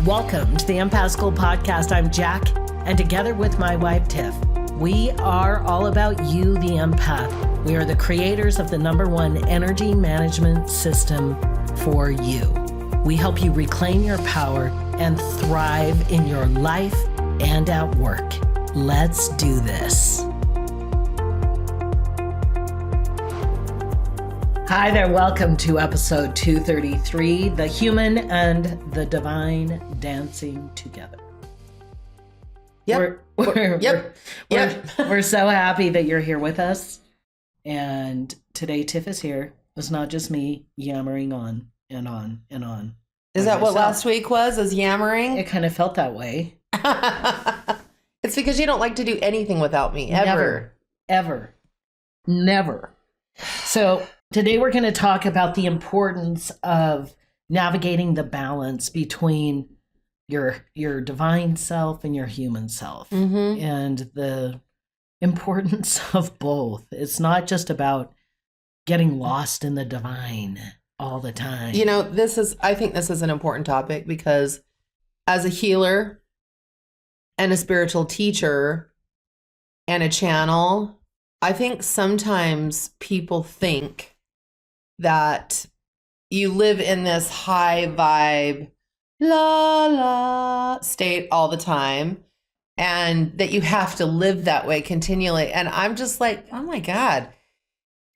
Welcome to the Empath School Podcast. I'm Jack, and together with my wife, Tiff, we are all about you, the empath. We are the creators of the #1 energy management system for you. We help you reclaim your power and thrive in your life and at work. Let's do this. Hi there, welcome to episode 233, The Human and the Divine Dancing Together. Yep. We're so happy that you're here with us. And today Tiff is here. It's not just me yammering on and on and on. Is that what last week was yammering? It kind of felt that way. It's because you don't like to do anything without me, ever. Never. So today we're going to talk about the importance of navigating the balance between your divine self and your human self, and the importance of both. It's not just about getting lost in the divine all the time. You know, I think this is an important topic because as a healer and a spiritual teacher and a channel, I think sometimes people think that you live in this high vibe, la la state all the time, and that you have to live that way continually. And I'm just like, oh my God,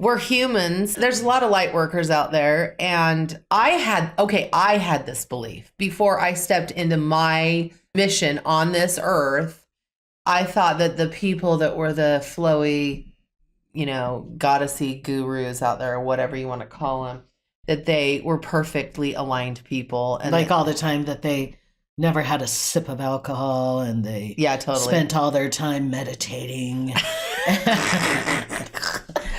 we're humans. There's a lot of light workers out there. And I had this belief before I stepped into my mission on this earth. I thought that the people that were the flowy, goddessy gurus out there, or whatever you want to call them, that they were perfectly aligned people. And like all the time that they never had a sip of alcohol and they spent all their time meditating.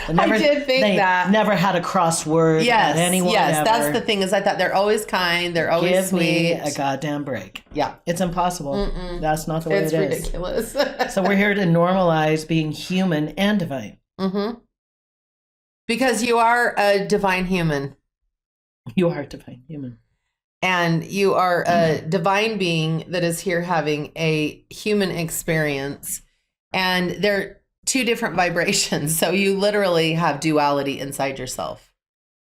I did think that. Never had a crossword at anyone. Yes, ever. That's the thing, is I thought they're always kind, they're always sweet. Give me a goddamn break. Yeah. It's impossible. That's not the way it is. It's ridiculous. So we're here to normalize being human and divine. Because you are a divine human. You are a divine human. And you are a divine being that is here having a human experience. And they're two different vibrations. So you literally have duality inside yourself.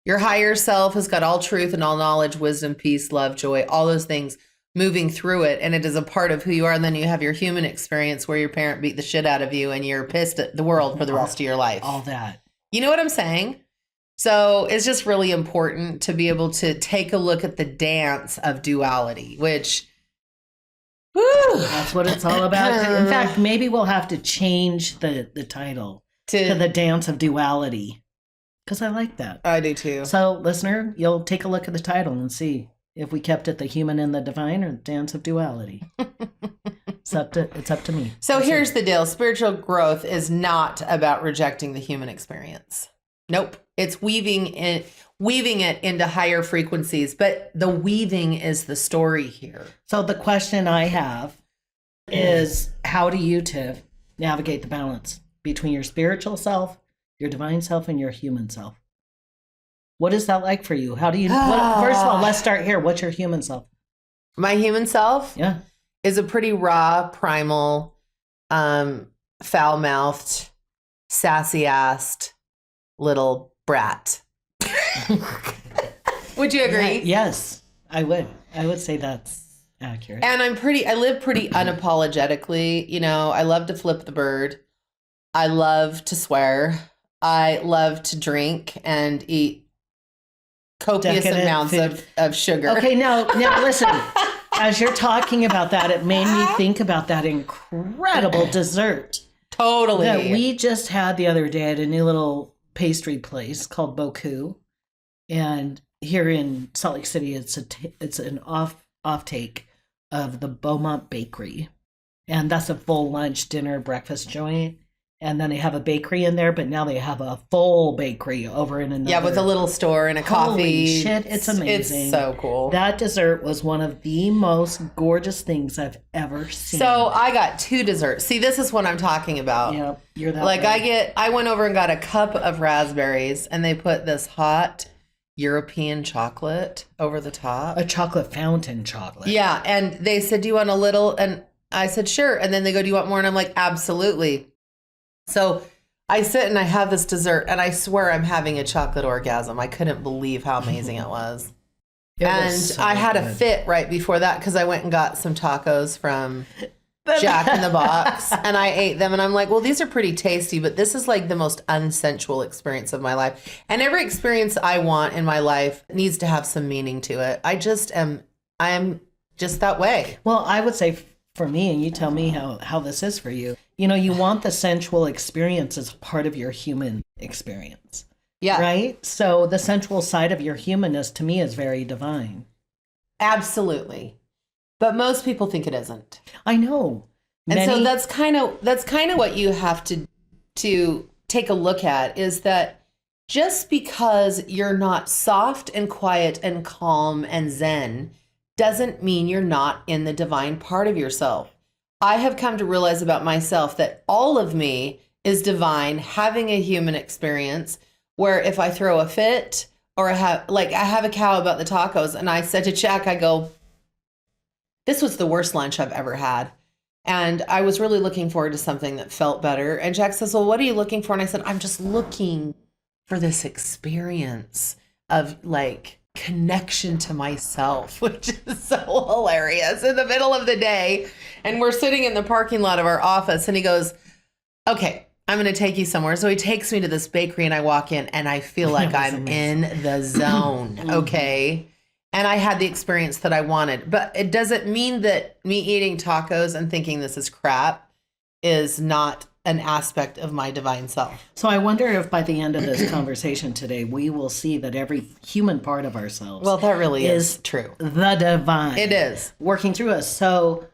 Your higher self has got all truth and all knowledge, wisdom, peace, love, joy, all those things moving through it. And it is a part of who you are. And then you have your human experience where your parent beat the shit out of you and you're pissed at the world for the rest of your life. All that. You know what I'm saying? So it's just really important to be able to take a look at the dance of duality, which, that's what it's all about. In fact, maybe we'll have to change the title to the dance of duality, because I like that. I do too. So listener, you'll take a look at the title and see if we kept it the human and the divine or the dance of duality. It's up to me. So here's the deal. Spiritual growth is not about rejecting the human experience. Nope. It's weaving it into higher frequencies, but the weaving is the story here. So the question I have is, how do you, Tiff, navigate the balance between your spiritual self, your divine self, and your human self? What is that like for you? How do you, first of all, let's start here. What's your human self? My human self? Yeah. Is a pretty raw, primal, foul-mouthed, sassy-assed little brat. Would you agree? Yes, I would. I would say that's accurate. And I live pretty unapologetically. I love to flip the bird. I love to swear. I love to drink and eat copious amounts of sugar. Okay, now listen. As you're talking about that, it made me think about that incredible dessert. Totally. That we just had the other day at a new little pastry place called Boku. And here in Salt Lake City, it's an off take of the Beaumont Bakery. And that's a full lunch, dinner, breakfast joint. And then they have a bakery in there, but now they have a full bakery over in another. Yeah, with a little store and a coffee. Holy shit, it's amazing. It's so cool. That dessert was one of the most gorgeous things I've ever seen. So I got 2 desserts. See, this is what I'm talking about. Yeah, you're that like way. I went over and got a cup of raspberries, and they put this hot European chocolate over the top. A chocolate fountain chocolate. Yeah. And they said, do you want a little? And I said, sure. And then they go, do you want more? And I'm like, absolutely. So I sit and I have this dessert and I swear I'm having a chocolate orgasm. I couldn't believe how amazing it was. I had a fit right before that because I went and got some tacos from Jack in the Box and I ate them and I'm like, well, these are pretty tasty, but this is like the most unsensual experience of my life. And every experience I want in my life needs to have some meaning to it. I am just that way. Well, I would say for me, and you tell me how this is for you, you want the sensual experience as part of your human experience. Yeah. Right? So the sensual side of your humanness to me is very divine. Absolutely. But most people think it isn't. I know. And so that's kind of what you have to take a look at is that just because you're not soft and quiet and calm and zen doesn't mean you're not in the divine part of yourself. I have come to realize about myself that all of me is divine, having a human experience where if I throw a fit or I have a cow about the tacos and I said to Jack, I go, this was the worst lunch I've ever had. And I was really looking forward to something that felt better. And Jack says, well, what are you looking for? And I said, I'm just looking for this experience of like connection to myself, which is so hilarious in the middle of the day. And we're sitting in the parking lot of our office and he goes, okay, I'm going to take you somewhere. So he takes me to this bakery and I walk in and I feel like I'm in the zone. Okay. And I had the experience that I wanted, but it doesn't mean that me eating tacos and thinking this is crap is not an aspect of my divine self. So I wonder if by the end of this conversation today, we will see that every human part of ourselves. Well, that really is true. The divine. It is. Working through us. So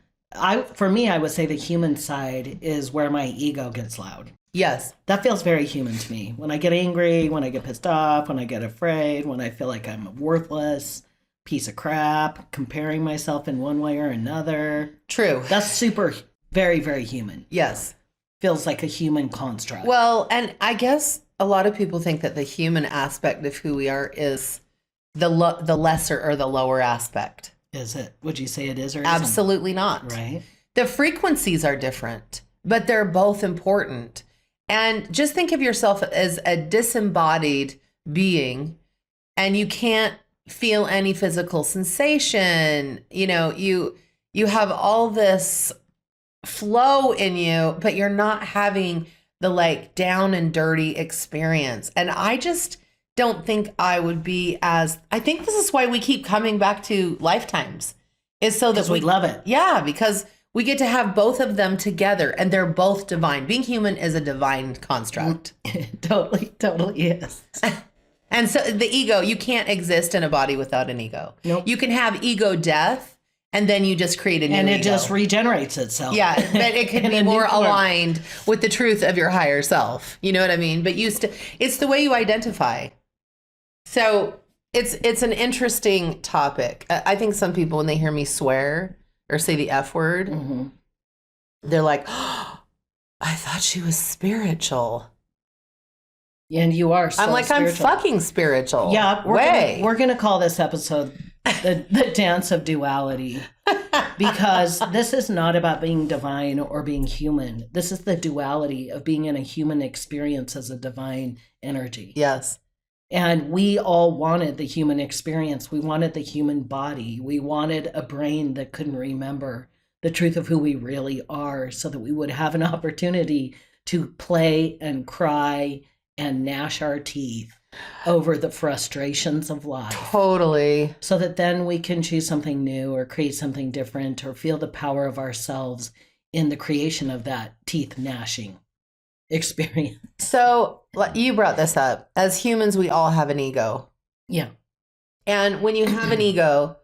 for me, I would say the human side is where my ego gets loud. Yes. That feels very human to me. When I get angry, when I get pissed off, when I get afraid, when I feel like I'm a worthless piece of crap, comparing myself in one way or another. True. That's super, very, very human. Yes. Feels like a human construct. Well, and I guess a lot of people think that the human aspect of who we are is the lesser or the lower aspect. Is it? Would you say it is or isn't? Absolutely not. Right. The frequencies are different, but they're both important. And just think of yourself as a disembodied being and you can't feel any physical sensation. You have all this flow in you, but you're not having the like down and dirty experience. And I just don't think I would be I think this is why we keep coming back to lifetimes is so that we love it. Yeah, because we get to have both of them together and they're both divine. Being human is a divine construct. Totally is. And so the ego, you can't exist in a body without an ego. Nope. You can have ego death and then you just create a new ego. And it just regenerates itself. Yeah, but it could be more aligned with the truth of your higher self. You know what I mean? But it's the way you identify. So it's an interesting topic. I think some people, when they hear me swear or say the F word, they're like, oh, I thought she was spiritual. And you are so I'm like, spiritual. I'm fucking spiritual. Yeah, we're gonna call this episode the dance of duality. Because this is not about being divine or being human. This is the duality of being in a human experience as a divine energy. Yes. And we all wanted the human experience. We wanted the human body. We wanted a brain that couldn't remember the truth of who we really are so that we would have an opportunity to play and cry and gnash our teeth over the frustrations of life. Totally. So that then we can choose something new or create something different or feel the power of ourselves in the creation of that teeth gnashing experience. So you brought this up. As humans, we all have an ego. Yeah. And when you have an ego,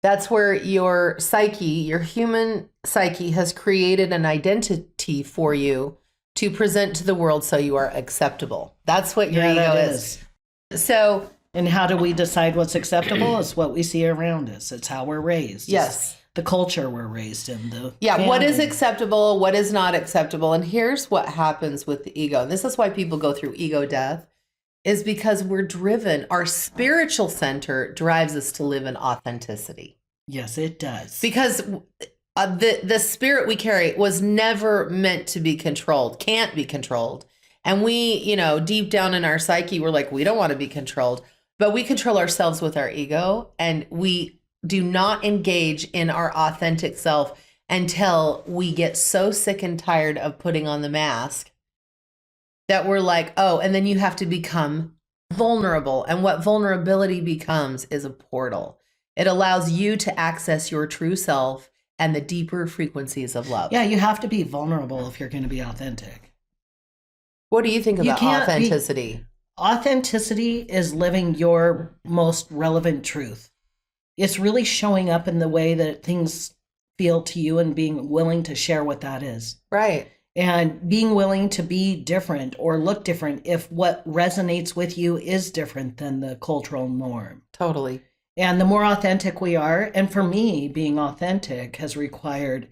that's where your psyche, your human psyche, has created an identity for you to present to the world so you are acceptable. That's what your ego is. So, and how do we decide what's acceptable? It's what we see around us. It's how we're raised. Yes. It's the culture we're raised in. What is acceptable? What is not acceptable? And here's what happens with the ego. And this is why people go through ego death, is because we're driven. Our spiritual center drives us to live in authenticity. Yes, it does. Because the spirit we carry was never meant to be controlled, can't be controlled. And we, deep down in our psyche, we're like, we don't want to be controlled. But we control ourselves with our ego, and we do not engage in our authentic self until we get so sick and tired of putting on the mask that we're like, oh, and then you have to become vulnerable. And what vulnerability becomes is a portal. It allows you to access your true self and the deeper frequencies of love. Yeah, you have to be vulnerable if you're going to be authentic. What do you think about authenticity? Authenticity is living your most relevant truth. It's really showing up in the way that things feel to you and being willing to share what that is. Right. And being willing to be different or look different if what resonates with you is different than the cultural norm. Totally. And the more authentic we are, and for me, being authentic has required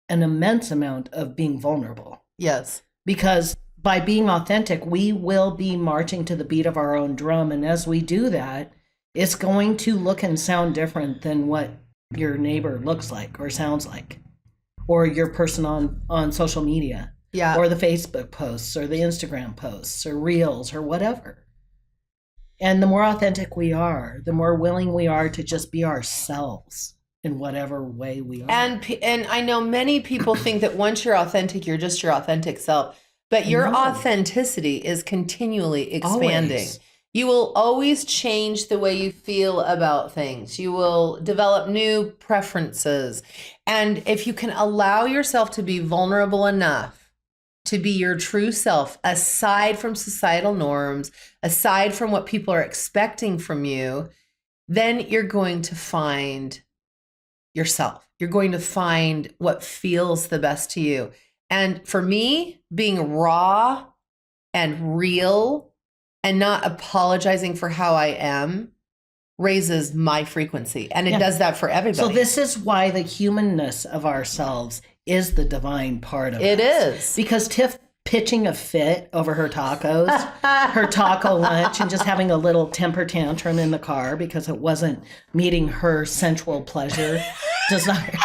an immense amount of being vulnerable. Yes. Because by being authentic, we will be marching to the beat of our own drum. And as we do that, it's going to look and sound different than what your neighbor looks like or sounds like, or your person on social media, or the Facebook posts or the Instagram posts or reels or whatever. And the more authentic we are, the more willing we are to just be ourselves in whatever way we are. And I know many people think that once you're authentic, you're just your authentic self. But your authenticity is continually expanding. Always. You will always change the way you feel about things. You will develop new preferences. And if you can allow yourself to be vulnerable enough to be your true self, aside from societal norms, aside from what people are expecting from you, then you're going to find yourself. You're going to find what feels the best to you. And for me, being raw and real and not apologizing for how I am raises my frequency. And it does that for everybody. So this is why the humanness of ourselves is the divine part of it. It us. is. Because Tiff pitching a fit over her tacos, her taco lunch, and just having a little temper tantrum in the car because it wasn't meeting her sensual pleasure desire.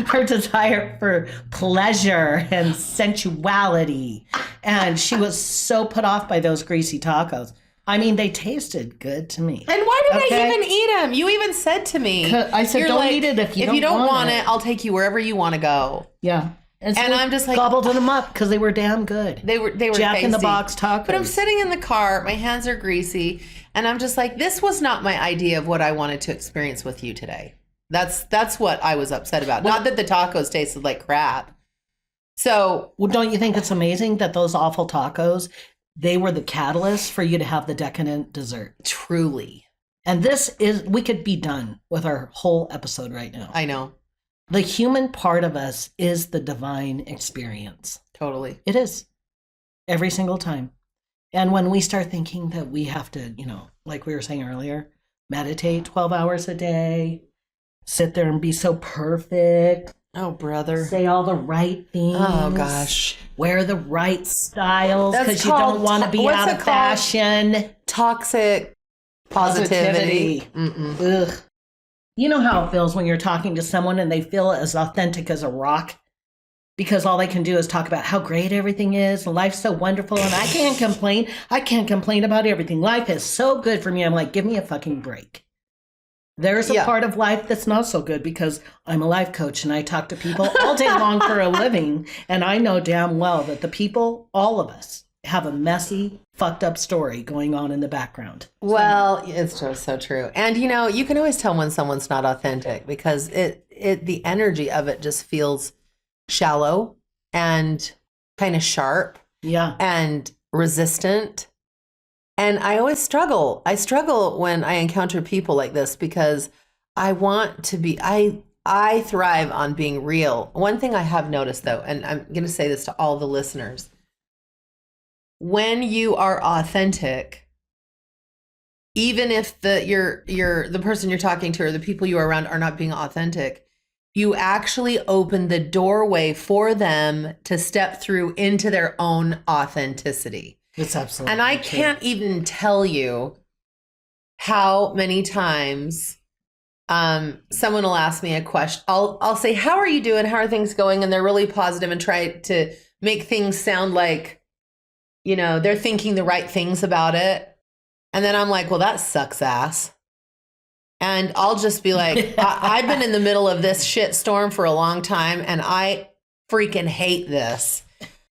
Her desire for pleasure and sensuality. And she was so put off by those greasy tacos. I mean, they tasted good to me. And why did I even eat them? You even said to me. I said, don't eat it if you don't want it. I'll take you wherever you want to go. Yeah. And I'm just like, gobbled them up because they were damn good. They were Jack in the Box tacos. But I'm sitting in the car, my hands are greasy, and I'm just like, this was not my idea of what I wanted to experience with you today. That's what I was upset about. Not that the tacos tasted like crap. So, well, don't you think it's amazing that those awful tacos, they were the catalyst for you to have the decadent dessert? Truly. And we could be done with our whole episode right now. I know. The human part of us is the divine experience. Totally. It is. Every single time. And when we start thinking that we have to, like we were saying earlier, meditate 12 hours a day, sit there and be so perfect. Oh, brother. Say all the right things. Oh, gosh. Wear the right styles because you don't want to be out of fashion. Toxic positivity. Ugh. You know how it feels when you're talking to someone and they feel as authentic as a rock because all they can do is talk about how great everything is and life's so wonderful and I can't complain. I can't complain about everything. Life is so good for me. I'm like, give me a fucking break. There's a part of life that's not so good because I'm a life coach and I talk to people all day long for a living. And I know damn well that the people, all of us, have a messy, fucked up story going on in the background. Well, it's just so true. And, you can always tell when someone's not authentic because the energy of it just feels shallow and kind of sharp. Yeah. And resistant. And I always struggle. I struggle when I encounter people like this because I want to be, I thrive on being real. One thing I have noticed though, and I'm going to say this to all the listeners, when you are authentic, even if the person you're talking to or the people you are around are not being authentic, you actually open the doorway for them to step through into their own authenticity. It's absolutely And I true. can't even tell you how many times someone will ask me a question. I'll say, how are you doing? How are things going? And they're really positive and try to make things sound like, they're thinking the right things about it. And then I'm like, well, that sucks ass. And I'll just be like, I've been in the middle of this shit storm for a long time and I freaking hate this.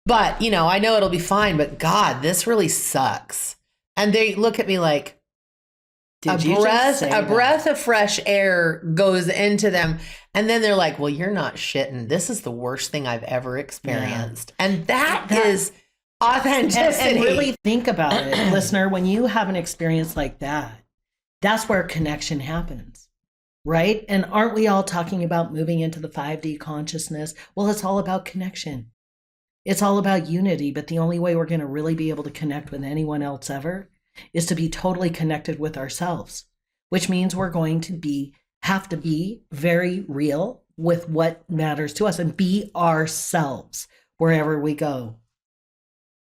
But, I know it'll be fine, but God, this really sucks. And they look at me like a breath of fresh air goes into them. And then they're like, well, you're not shitting. This is the worst thing I've ever experienced. Yeah. And that is authenticity. And really think about it, listener, when you have an experience like that, that's where connection happens, right? And aren't we all talking about moving into the 5D consciousness? Well, it's all about connection. It's all about unity, but the only way we're going to really be able to connect with anyone else ever is to be totally connected with ourselves, which means we're going to have to be very real with what matters to us and be ourselves wherever we go.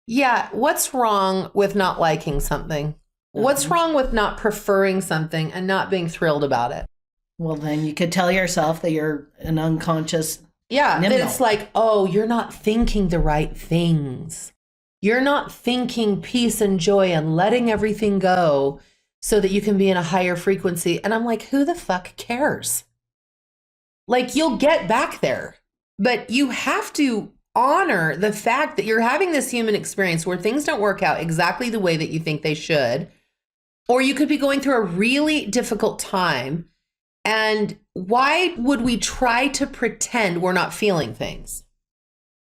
Yeah. What's wrong with not liking something? What's wrong with not preferring something and not being thrilled about it? Well, then you could tell yourself that you're an unconscious. Yeah. That it's like, oh, you're not thinking the right things. You're not thinking peace and joy and letting everything go so that you can be in a higher frequency. And I'm like, who the fuck cares? Like, you'll get back there, but you have to honor the fact that you're having this human experience where things don't work out exactly the way that you think they should. Or you could be going through a really difficult time. And why would we try to pretend we're not feeling things?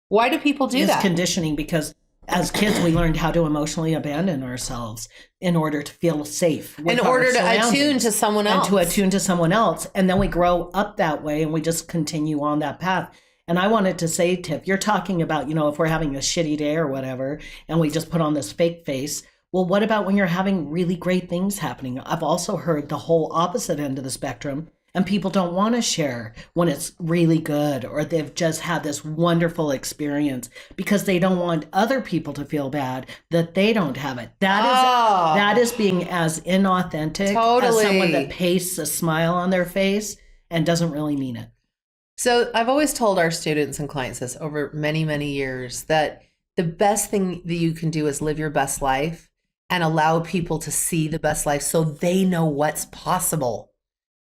Why do people do that? It's conditioning, because as kids, we learned how to emotionally abandon ourselves in order to feel safe. In order to attune to someone else. And to attune to someone else. And then we grow up that way and we just continue on that path. And I wanted to say, Tiff, you're talking about, if we're having a shitty day or whatever, and we just put on this fake face. Well, what about when you're having really great things happening? I've also heard the whole opposite end of the spectrum, and people don't want to share when it's really good or they've just had this wonderful experience because they don't want other people to feel bad that they don't have it. That is being as inauthentic as someone that pastes a smile on their face and doesn't really mean it. So I've always told our students and clients this over many, many years, that the best thing that you can do is live your best life and allow people to see the best life so they know what's possible.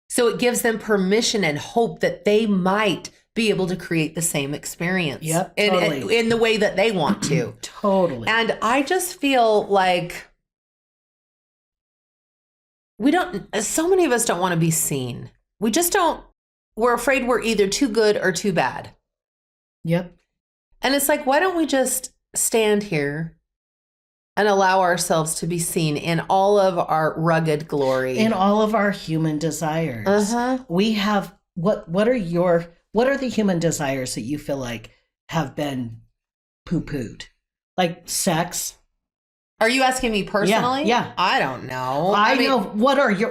So it gives them permission and hope that they might be able to create the same experience. Yep, totally. in the way that they want to. Totally. And I just feel like so many of us don't want to be seen. We're afraid we're either too good or too bad. Yep. And it's like, why don't we just stand here and allow ourselves to be seen in all of our rugged glory, in all of our human desires? We have what are the human desires that you feel like have been poo-pooed? Like sex? Are you asking me personally? Yeah. I don't know. I mean, know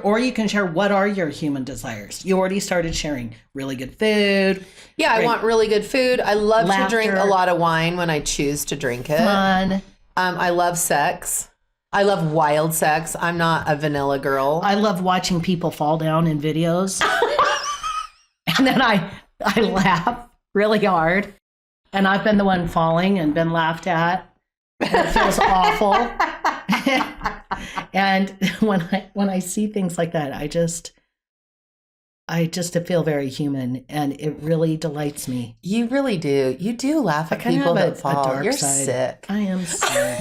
or you can share, what are your human desires? You already started sharing really good food. Yeah, I want really good food. I love to drink a lot of wine when I choose to drink it. Fun. I love sex. I love wild sex. I'm not a vanilla girl. I love watching people fall down in videos. And then I laugh really hard. And I've been the one falling and been laughed at. And it feels awful. And when I see things like that, I just feel very human, and it really delights me. You really do. You do laugh at people that fall. You're sick. I am sick.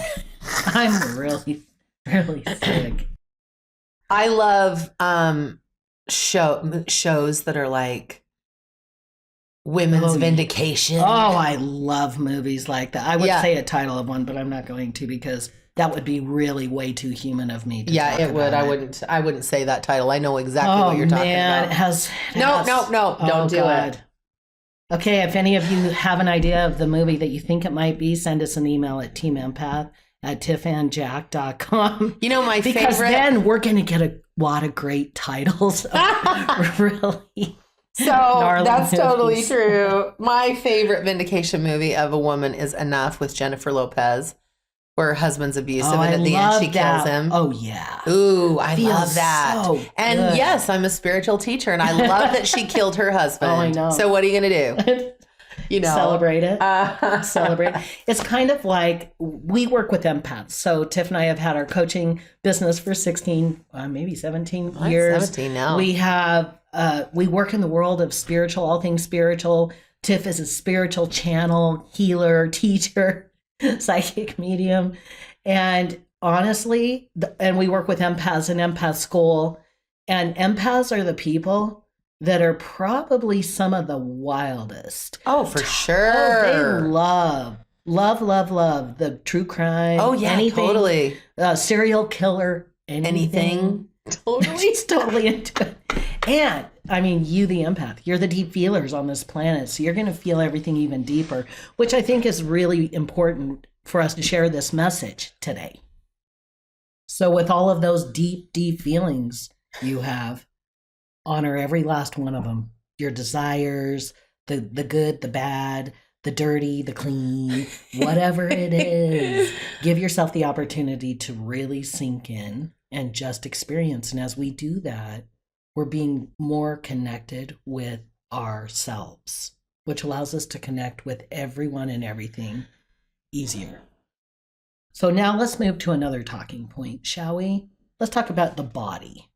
I'm really, really sick. I love shows that are like women's vindication. Oh, I love movies like that. I would say a title of one, but I'm not going to, because that would be really way too human of me to talk it would. about. I wouldn't say that title. I know exactly what you're talking about. No, don't do it. Okay, if any of you have an idea of the movie that you think it might be, send us an email at teamempath@tiffandjack.com. You know, my favorite. Because then we're going to get a lot of great titles. Really. So that's totally true. My favorite vindication movie of a woman is Enough with Jennifer Lopez, where her husband's abusive, Oh, and I at the end love she that. kills him. Oh, yeah. Ooh, I Feels love that. so And good. yes, I'm a spiritual teacher, and I love that she killed her husband. Oh, I know. So what are you going to do? You know, Celebrate it. Celebrate. It's kind of like we work with empaths. So Tiff and I have had our coaching business for 16, maybe 17 years. 17 now. We have, we work in the world of spiritual, all things spiritual. Tiff is a spiritual channel, healer, teacher, psychic medium. And honestly, and we work with empaths in empath school. And empaths are the people that are probably some of the wildest. Oh, for Oh, sure. they love the true crime. Oh, yeah, anything, totally. Serial killer, anything. Totally. She's totally into it. And I mean, you, the empath, you're the deep feelers on this planet. So you're going to feel everything even deeper, which I think is really important for us to share this message today. So with all of those deep, deep feelings you have, honor every last one of them. Your desires, the good, the bad, the dirty, the clean, whatever it is. Give yourself the opportunity to really sink in and just experience. And as we do that, we're being more connected with ourselves, which allows us to connect with everyone and everything easier. So now let's move to another talking point, shall we? Let's talk about the body.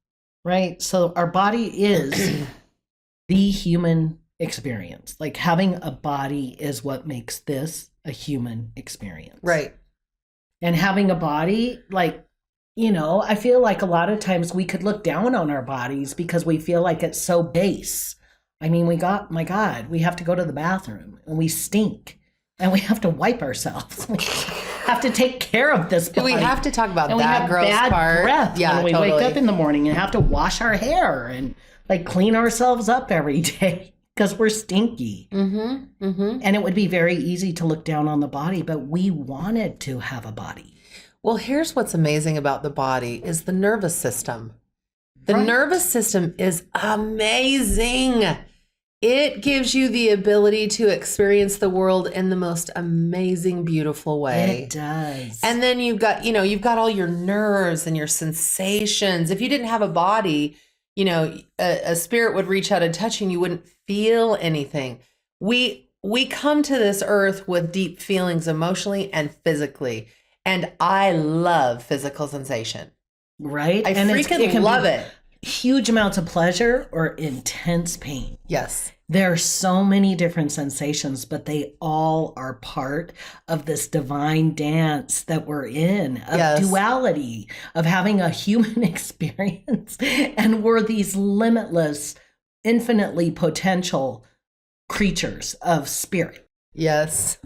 Right? So our body is the human experience. Like having a body is what makes this a human experience. Right. And having a body, like, you know, I feel like a lot of times we could look down on our bodies because we feel like it's so base. I mean, my God, we have to go to the bathroom and we stink and we have to wipe ourselves. We have to take care of this body. We have to talk about and that we have gross bad part. breath Yeah, when we totally. wake up in the morning and have to wash our hair and like clean ourselves up every day because we're stinky. Mm-hmm. Mm-hmm. And it would be very easy to look down on the body, but we wanted to have a body. Well, here's what's amazing about the body is the nervous system. The Right. nervous system is amazing. It gives you the ability to experience the world in the most amazing, beautiful way. It does. And then you've got all your nerves and your sensations. If you didn't have a body, a spirit would reach out and touch you and you wouldn't feel anything. We come to this earth with deep feelings emotionally and physically. And I love physical sensation. Right? I and freaking it can love be it. Huge amounts of pleasure or intense pain. Yes. There are so many different sensations, but they all are part of this divine dance that we're in, of Yes. duality, of having a human experience. And we're these limitless, infinitely potential creatures of spirit. Yes.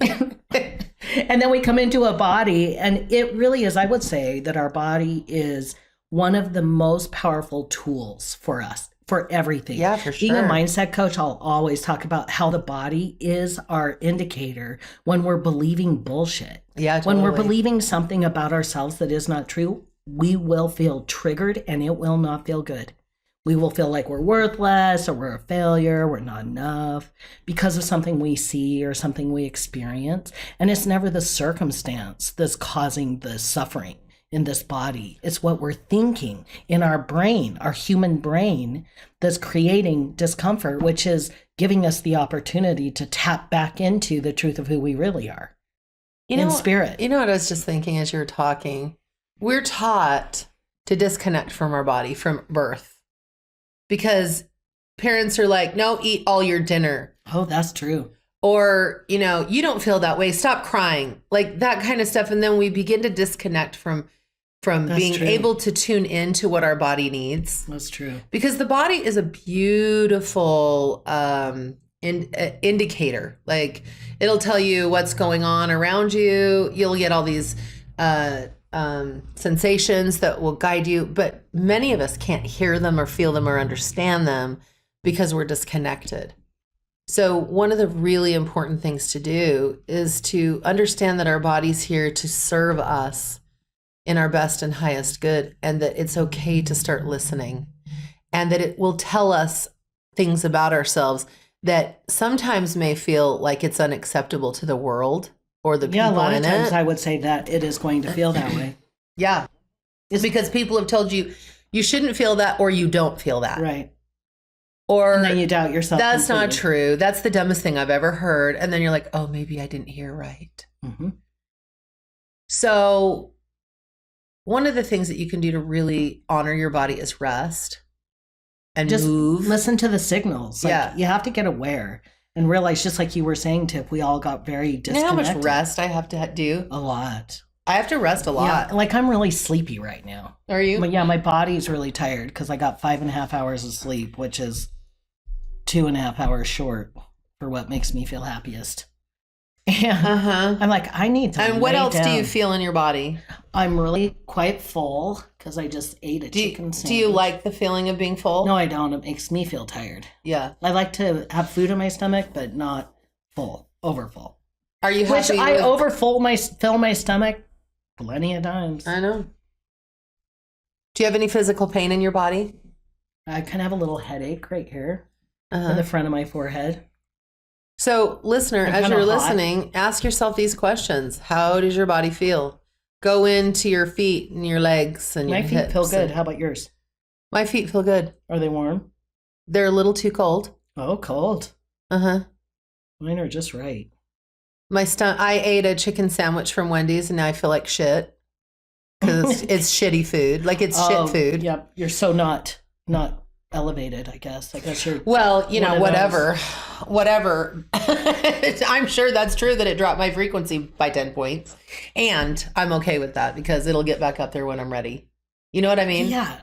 And then we come into a body, and it really is, I would say that our body is one of the most powerful tools for us, for everything. Yeah, for Being a sure. mindset coach, I'll always talk about how the body is our indicator when we're believing bullshit. Yeah, When we're totally. believing something about ourselves that is not true, we will feel triggered and it will not feel good. We will feel like we're worthless or we're a failure, we're not enough because of something we see or something we experience. And it's never the circumstance that's causing the suffering in this body. It's what we're thinking in our brain, our human brain, that's creating discomfort, which is giving us the opportunity to tap back into the truth of who we really are in spirit. You know what I was just thinking as you were talking? We're taught to disconnect from our body from birth because parents are like, no, eat all your dinner. Oh, that's true. Or, you don't feel that way. Stop crying. Like that kind of stuff. And then we begin to disconnect from That's being true. able to tune into what our body needs. That's true. Because the body is a beautiful indicator. Like it'll tell you what's going on around you. You'll get all these sensations that will guide you. But many of us can't hear them or feel them or understand them because we're disconnected. So one of the really important things to do is to understand that our body's here to serve us in our best and highest good, and that it's okay to start listening, and that it will tell us things about ourselves that sometimes may feel like it's unacceptable to the world, or the Yeah, a people lot in of times it. I would say that it is going to feel that way. Yeah. It's because people have told you you shouldn't feel that or you don't feel that. Right. Or And then you doubt yourself. that's completely. not true. That's the dumbest thing I've ever heard. And then you're like, oh, maybe I didn't hear right. Mm-hmm. So one of the things that you can do to really honor your body is rest and Just move. listen to the signals. Like, Yeah. You have to get aware and realize, just like you were saying, Tiff, we all got very You know how disconnected. much rest I have to do? A lot. I have to rest a lot. Yeah, like I'm really sleepy right now. Are you? But yeah, my body's really tired because I got 5.5 hours of sleep, which is 2.5 hours short for what makes me feel happiest. And I'm like, I need to. And what lay else do you down. feel in your body? I'm really quite full because I just ate a chicken sandwich. Do you like the feeling of being full? No, I don't. It makes me feel tired. Yeah. I like to have food in my stomach, but not full, overfull. Are you Which happy I with... fill my stomach plenty of times. I know. Do you have any physical pain in your body? I kind of have a little headache right here in the front of my forehead. So, listener, I'm as kinda you're hot. listening, ask yourself these questions. How does your body feel? Go into your feet and your legs and My your feet feel hips good. and- How about yours? My feet feel good. Are they warm? They're a little too cold. Oh, cold. Uh-huh. Mine are just right. I ate a chicken sandwich from Wendy's and now I feel like shit. Because it's shitty food. Like it's shit food. Yep. You're so not elevated, I guess. I guess you're. Well, you know, one of those. whatever. I'm sure that's true that it dropped my frequency by 10 points. And I'm okay with that because it'll get back up there when I'm ready. You know what I mean? Yeah.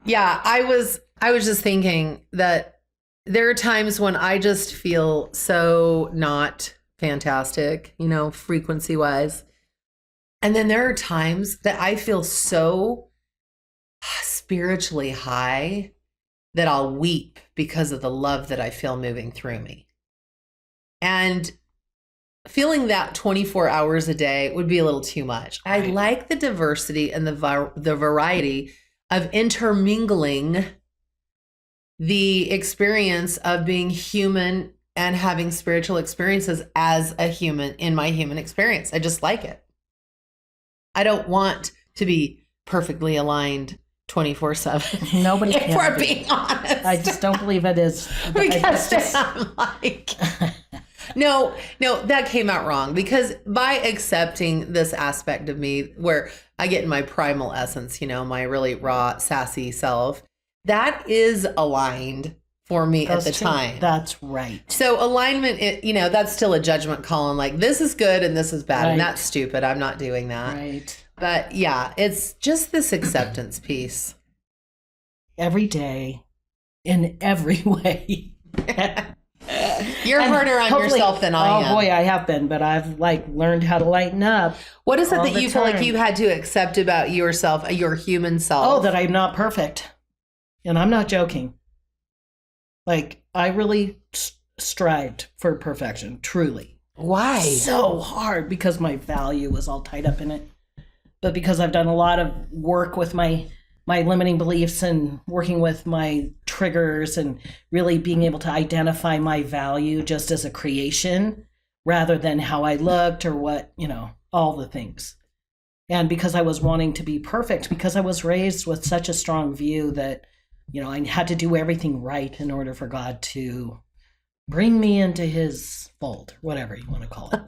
Yeah, I was just thinking that there are times when I just feel so not fantastic, you know, frequency wise. And then there are times that I feel so spiritually high that I'll weep because of the love that I feel moving through me. And feeling that 24 hours a day would be a little too much. I like the diversity and the variety of intermingling the experience of being human and having spiritual experiences as a human in my human experience. I just like it. I don't want to be perfectly aligned 24/7. Nobody can. If we're being honest. I just don't believe it is. Because I'm like, no, that came out wrong because by accepting this aspect of me where I get in my primal essence, you know, my really raw, sassy self, that is aligned for me at the time. That's right. So alignment, you know, that's still a judgment call on like, this is good and this is bad. Right. And that's stupid. I'm not doing that. Right. But yeah, it's just this acceptance piece. Every day, in every way. You're And harder on hopefully- yourself than I am. Oh boy, I have been, but I've like learned how to lighten up. What is it all that the you feel like time. you've had to accept about yourself, your human self? Oh, that I'm not perfect. And I'm not joking. Like, I really strived for perfection, truly. Why? So hard because my value was all tied up in it. But because I've done a lot of work with my limiting beliefs and working with my triggers and really being able to identify my value just as a creation rather than how I looked or what, you know, all the things. And because I was wanting to be perfect, because I was raised with such a strong view that, you know, I had to do everything right in order for God to bring me into his fold, whatever you want to call it.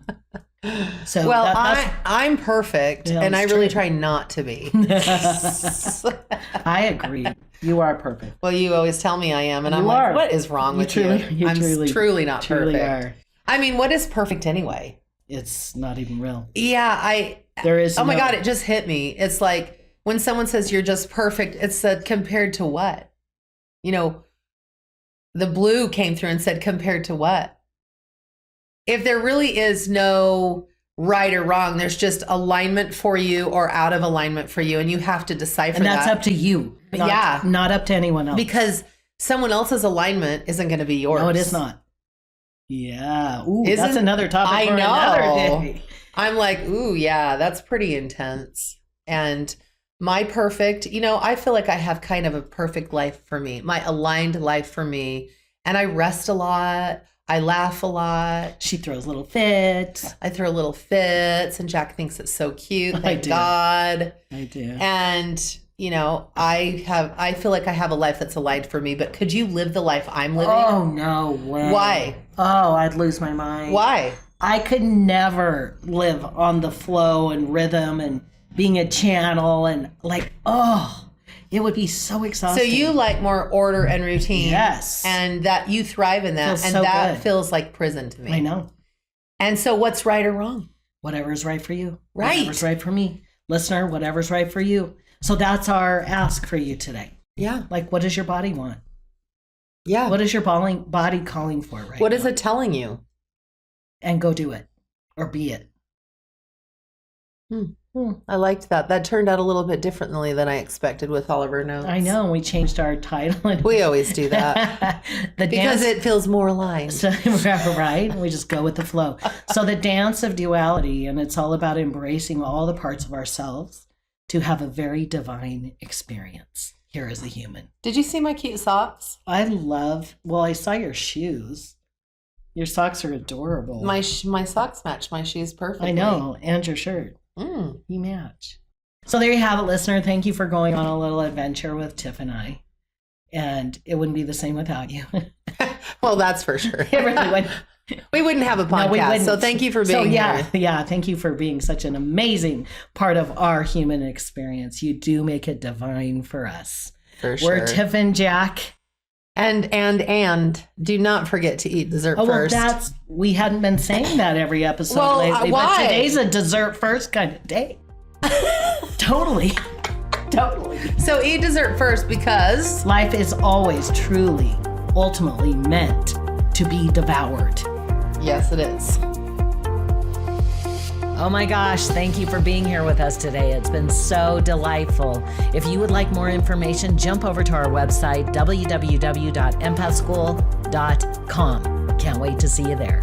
So well, that's I'm perfect, Yeah, and I it's really true. try not to be. I agree. You are perfect. Well, you always tell me I am, and You I'm like, are. what is wrong with you? You I'm truly not truly perfect. are. I mean, what is perfect anyway? It's not even real. Yeah, There is. oh my no- God, it just hit me. It's like when someone says you're just perfect, it's compared to what? You know, the blue came through and said compared to what? If there really is no right or wrong, there's just alignment for you or out of alignment for you, and you have to decipher And that's that. up to you. Not, Yeah. Not up to anyone else. Because someone else's alignment isn't going to be yours. No, it is not. Yeah. Ooh, Isn't- that's another topic I for know. another day. I'm like, ooh, yeah, that's pretty intense. And my perfect, you know, I feel like I have kind of a perfect life for me, my aligned life for me. And I rest a lot. I laugh a lot. She throws little fits. I throw little fits, and Jack thinks it's so cute. Thank do. God. I do. And, you know, I feel like I have a life that's aligned for me, but could you live the life I'm living? Oh, no way. Why? Oh, I'd lose my mind. Why? I could never live on the flow and rhythm and being a channel and like, it would be so exhausting. So you like more order and routine. Yes. And that you thrive in that. Feels And so that good. feels like prison to me. I know. And so what's right or wrong? Whatever's right for you. Right. Whatever's right for me. Listener, whatever's right for you. So that's our ask for you today. Yeah. Like, what does your body want? Yeah. What is your body calling for right What now? is it telling you? And go do it or be it. I liked that. That turned out a little bit differently than I expected with all of our notes. I know. We changed our title. And We always do that. Because it feels more aligned. So, right? We just go with the flow. So the dance of duality, and it's all about embracing all the parts of ourselves to have a very divine experience here as a human. Did you see my cute socks? I saw your shoes. Your socks are adorable. My socks match my shoes perfectly. I know, and your shirt. Mm. You match. So there you have it, listener. Thank you for going on a little adventure with Tiff and I. And it wouldn't be the same without you. Well, that's for sure. It really wouldn't. We wouldn't have a podcast. we wouldn't. So thank you for being here. Yeah. Thank you for being such an amazing part of our human experience. You do make it divine for us. For sure. We're Tiff and Jack. And do not forget to eat dessert first. Well, we hadn't been saying that every episode lately. Why? But today's a dessert first kind of day. Totally. So eat dessert first because life is always truly, ultimately meant to be devoured. Yes, it is. Oh my gosh, thank you for being here with us today. It's been so delightful. If you would like more information, jump over to our website, www.empathschool.com. Can't wait to see you there.